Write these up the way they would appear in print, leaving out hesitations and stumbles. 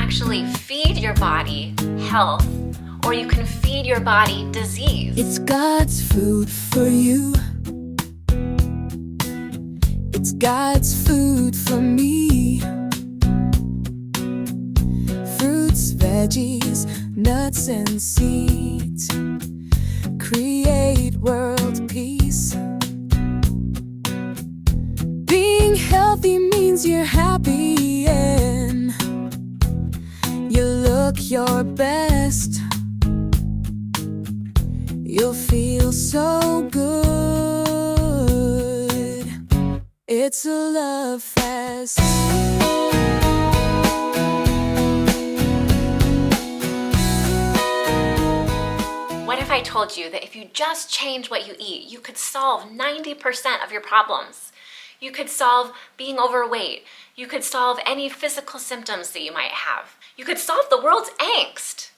actually feed your body health, or you can feed your body disease. It's God's food for you. It's God's food for me. Fruits, veggies, nuts and seeds create world peace. Being healthy means you're happy and you look your best. You'll feel so good. It's a love fest. What if I told you that if you just change what you eat, you could solve 90% of your problems? You could solve being overweight. You could solve any physical symptoms that you might have. You could solve the world's angst.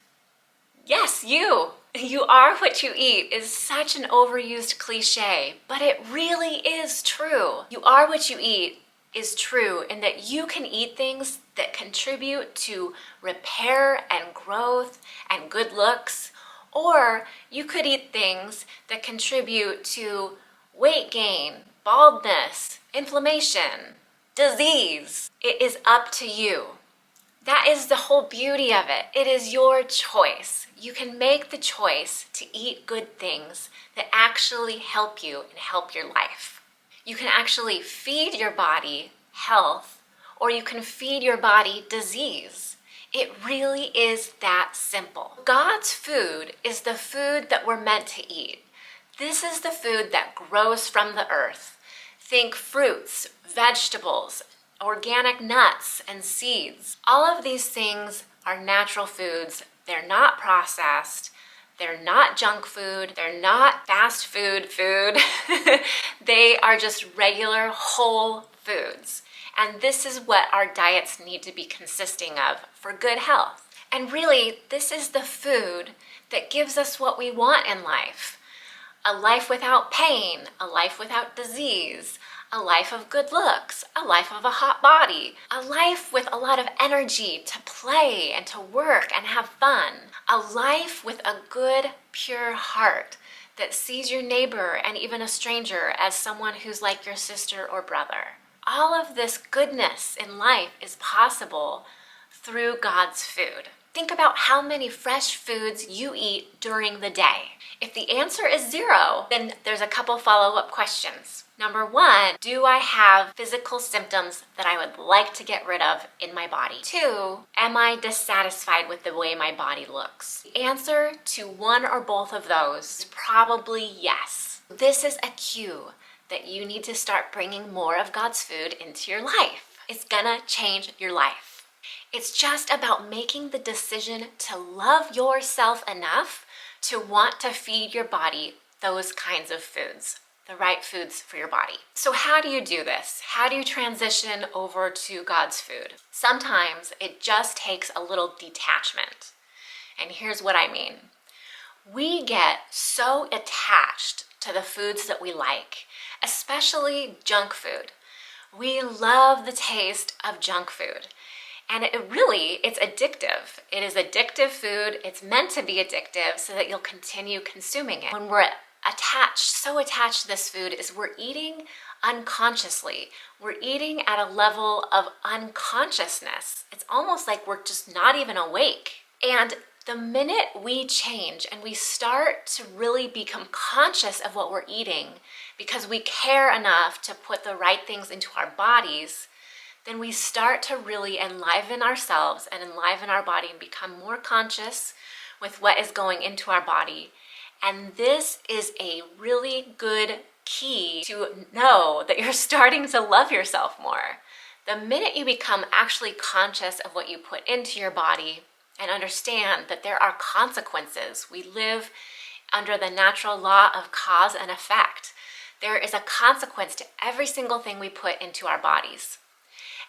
Yes, you. You are what you eat is such an overused cliche, but it really is true. You are what you eat is true in that you can eat things that contribute to repair and growth and good looks, or you could eat things that contribute to weight gain, baldness, inflammation, disease. It is up to you. That is the whole beauty of it. It is your choice. You can make the choice to eat good things that actually help you and help your life. You can actually feed your body health, or you can feed your body disease. It really is that simple. God's food is the food that we're meant to eat. This is the food that grows from the earth. Think fruits, vegetables, organic nuts and seeds. All of these things are natural foods. They're not processed. They're not junk food. They're not fast food. They are just regular whole foods. And this is what our diets need to be consisting of for good health. And really, this is the food that gives us what we want in life. A life without pain, a life without disease, a life of good looks, a life of a hot body, a life with a lot of energy to play and to work and have fun, a life with a good, pure heart that sees your neighbor and even a stranger as someone who's like your sister or brother. All of this goodness in life is possible through God's food. Think about how many fresh foods you eat during the day. If the answer is 0, then there's a couple follow-up questions. Number 1, do I have physical symptoms that I would like to get rid of in my body? 2, am I dissatisfied with the way my body looks? The answer to one or both of those is probably yes. This is a cue that you need to start bringing more of God's food into your life. It's gonna change your life. It's just about making the decision to love yourself enough to want to feed your body those kinds of foods, the right foods for your body. So how do you do this? How do you transition over to God's food? Sometimes it just takes a little detachment. And here's what I mean. We get so attached to the foods that we like, especially junk food. We love the taste of junk food. And it's addictive. It is addictive food. It's meant to be addictive so that you'll continue consuming it. When we're so attached to this food is we're eating unconsciously. We're eating at a level of unconsciousness. It's almost like we're just not even awake. And the minute we change and we start to really become conscious of what we're eating because we care enough to put the right things into our bodies, then we start to really enliven ourselves and enliven our body and become more conscious with what is going into our body. And this is a really good key to know that you're starting to love yourself more. The minute you become actually conscious of what you put into your body and understand that there are consequences, we live under the natural law of cause and effect. There is a consequence to every single thing we put into our bodies.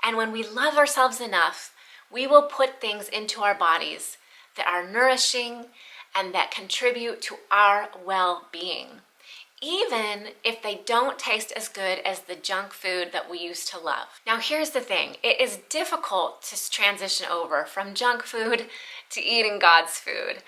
And when we love ourselves enough, we will put things into our bodies that are nourishing and that contribute to our well-being. even if they don't taste as good as the junk food that we used to love. Now here's the thing, it is difficult to transition over from junk food to eating God's food.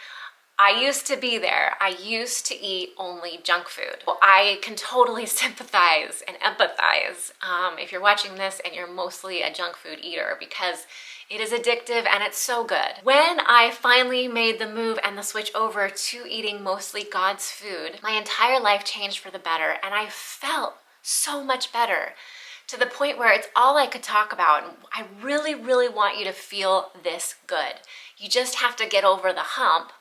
I used to be there. I used to eat only junk food. Well, I can totally sympathize and empathize if you're watching this and you're mostly a junk food eater, because it is addictive and it's so good. When I finally made the move and the switch over to eating mostly God's food, my entire life changed for the better, and I felt so much better, to the point where it's all I could talk about. And I really, really want you to feel this good. You just have to get over the hump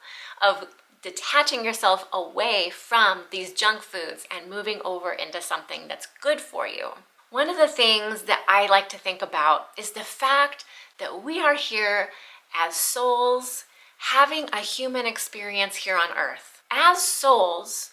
of detaching yourself away from these junk foods and moving over into something that's good for you. One of the things that I like to think about is the fact that we are here as souls having a human experience here on earth. As souls,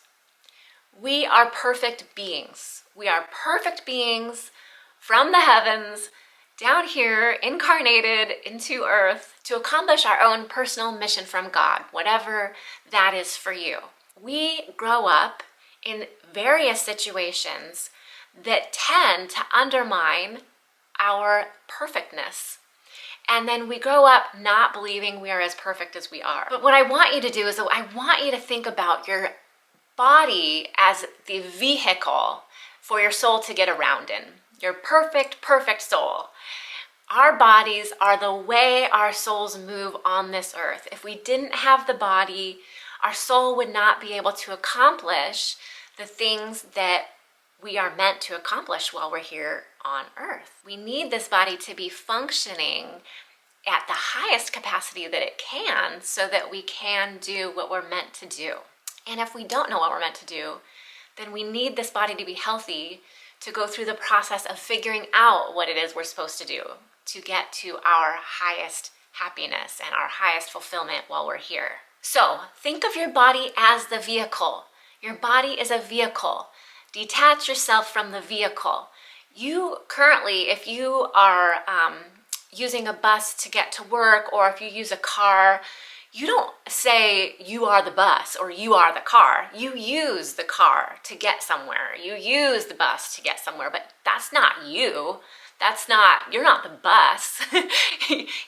we are perfect beings. We are perfect beings from the heavens down here, incarnated into earth to accomplish our own personal mission from God, whatever that is for you. We grow up in various situations that tend to undermine our perfectness. And then we grow up not believing we are as perfect as we are. But what I want you to do is I want you to think about your body as the vehicle for your soul to get around in. Your perfect, perfect soul. Our bodies are the way our souls move on this earth. If we didn't have the body, our soul would not be able to accomplish the things that we are meant to accomplish while we're here on earth. We need this body to be functioning at the highest capacity that it can, so that we can do what we're meant to do. And if we don't know what we're meant to do, then we need this body to be healthy to go through the process of figuring out what it is we're supposed to do to get to our highest happiness and our highest fulfillment while we're here. So think of your body as the vehicle. Your body is a vehicle. Detach yourself from the vehicle. You currently, if you are using a bus to get to work, or if you use a car, you don't say you are the bus or you are the car. You use the car to get somewhere. You use the bus to get somewhere, but that's not you. You're not the bus.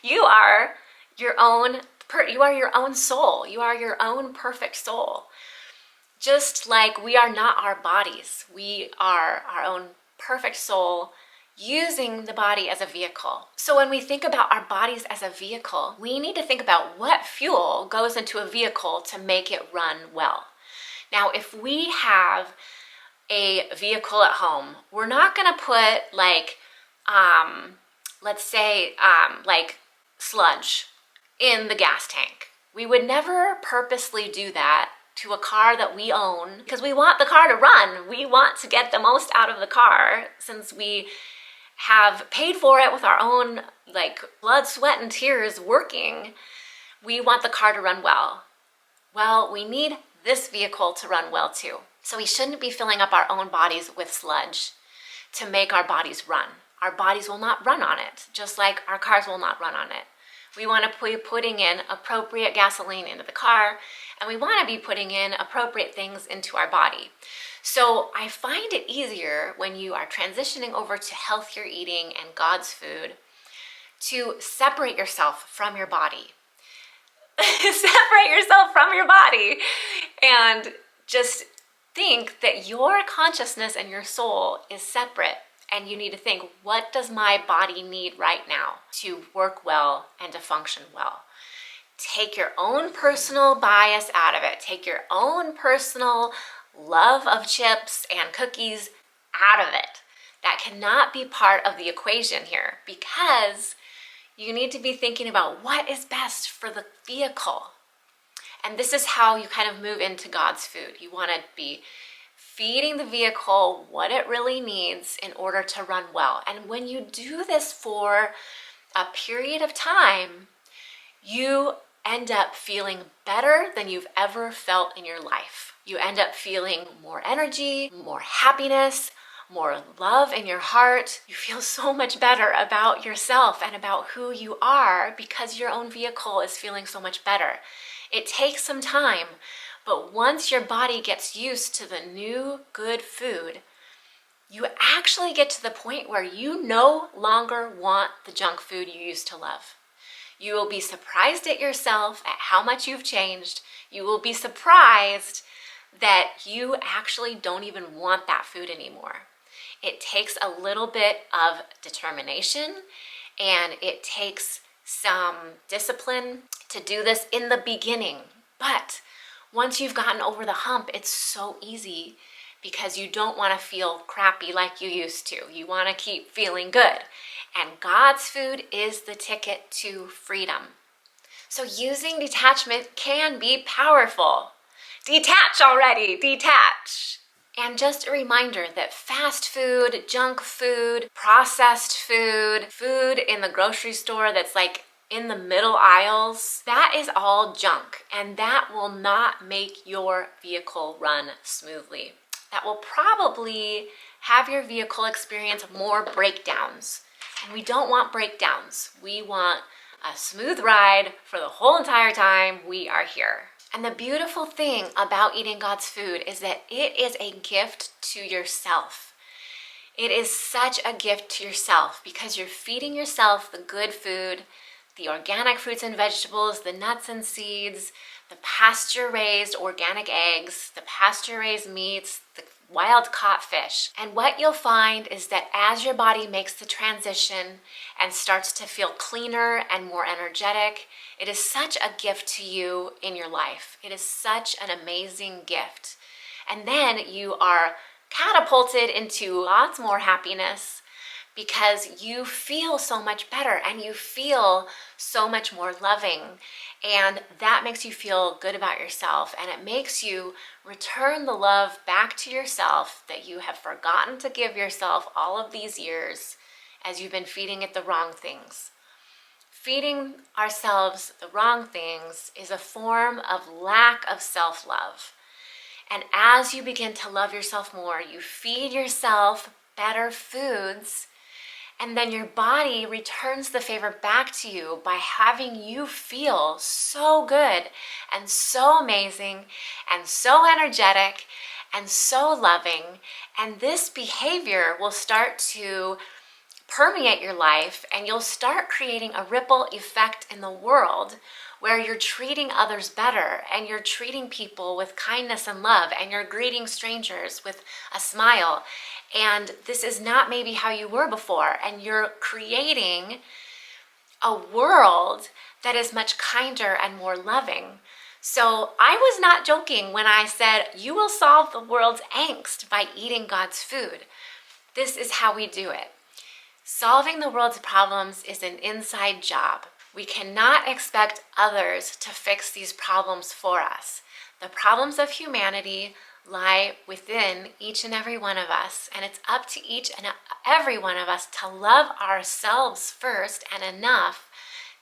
You are your own soul. You are your own perfect soul. Just like we are not our bodies. We are our own perfect soul, using the body as a vehicle. So when we think about our bodies as a vehicle, we need to think about what fuel goes into a vehicle to make it run well. Now, if we have a vehicle at home, we're not gonna put let's say sludge in the gas tank. We would never purposely do that to a car that we own, because we want the car to run. We want to get the most out of the car, since we have paid for it with our own blood, sweat, and tears working. We want the car to run well. Well, we need this vehicle to run well too. So we shouldn't be filling up our own bodies with sludge to make our bodies run. Our bodies will not run on it, just like our cars will not run on it. We want to be putting in appropriate gasoline into the car, and we want to be putting in appropriate things into our body. So I find it easier when you are transitioning over to healthier eating and God's food to separate yourself from your body. Separate yourself from your body and just think that your consciousness and your soul is separate. And you need to think, what does my body need right now to work well and to function well? Take your own personal bias out of it. Take your own personal love of chips and cookies out of it. That cannot be part of the equation here, because you need to be thinking about what is best for the vehicle. And this is how you kind of move into God's food. You want to be feeding the vehicle what it really needs in order to run well. And when you do this for a period of time, you end up feeling better than you've ever felt in your life. You end up feeling more energy, more happiness, more love in your heart. You feel so much better about yourself and about who you are, because your own vehicle is feeling so much better. It takes some time, But once your body gets used to the new good food, you actually get to the point where you no longer want the junk food you used to love. You will be surprised at yourself at how much you've changed. You will be surprised that you actually don't even want that food anymore. It takes a little bit of determination and it takes some discipline to do this in the beginning. But once you've gotten over the hump, it's so easy because you don't want to feel crappy like you used to. You want to keep feeling good. And God's food is the ticket to freedom. So using detachment can be powerful. Detach already, detach. And just a reminder that fast food, junk food, processed food, food in the grocery store that's like in the middle aisles, that is all junk, and that will not make your vehicle run smoothly. That will probably have your vehicle experience more breakdowns. And we don't want breakdowns. We want a smooth ride for the whole entire time we are here. And the beautiful thing about eating God's food is that it is a gift to yourself. It is such a gift to yourself because you're feeding yourself the good food, the organic fruits and vegetables, the nuts and seeds, the pasture-raised organic eggs, the pasture-raised meats, the wild-caught fish. And what you'll find is that as your body makes the transition and starts to feel cleaner and more energetic, it is such a gift to you in your life. It is such an amazing gift. And then you are catapulted into lots more happiness because you feel so much better and you feel so much more loving. And that makes you feel good about yourself, and it makes you return the love back to yourself that you have forgotten to give yourself all of these years as you've been feeding it the wrong things. Feeding ourselves the wrong things is a form of lack of self-love. And as you begin to love yourself more, you feed yourself better foods, and then your body returns the favor back to you by having you feel so good and so amazing and so energetic and so loving. And this behavior will start to permeate your life, and you'll start creating a ripple effect in the world where you're treating others better and you're treating people with kindness and love and you're greeting strangers with a smile. And this is not maybe how you were before, and you're creating a world that is much kinder and more loving. So I was not joking when I said you will solve the world's angst by eating God's food. This is how we do it. Solving the world's problems is an inside job. We cannot expect others to fix these problems for us. The problems of humanity lie within each and every one of us, and it's up to each and every one of us to love ourselves first and enough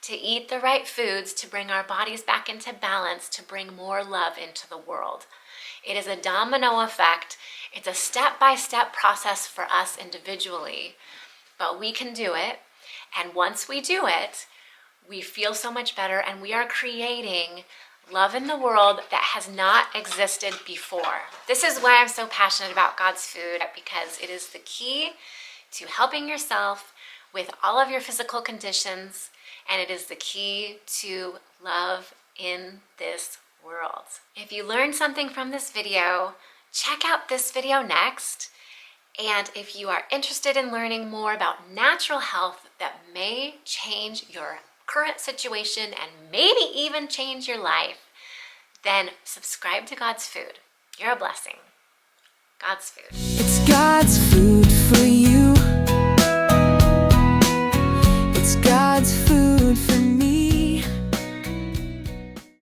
to eat the right foods to bring our bodies back into balance, to bring more love into the world. It is a domino effect. It's a step-by-step process for us individually, but we can do it. And once we do it, we feel so much better, and we are creating love in the world that has not existed before. This is why I'm so passionate about God's food, because it is the key to helping yourself with all of your physical conditions, and it is the key to love in this world. If you learned something from this video, check out this video next. And if you are interested in learning more about natural health that may change your current situation and maybe even change your life, then subscribe to God's Food. You're a blessing. God's Food. It's God's food.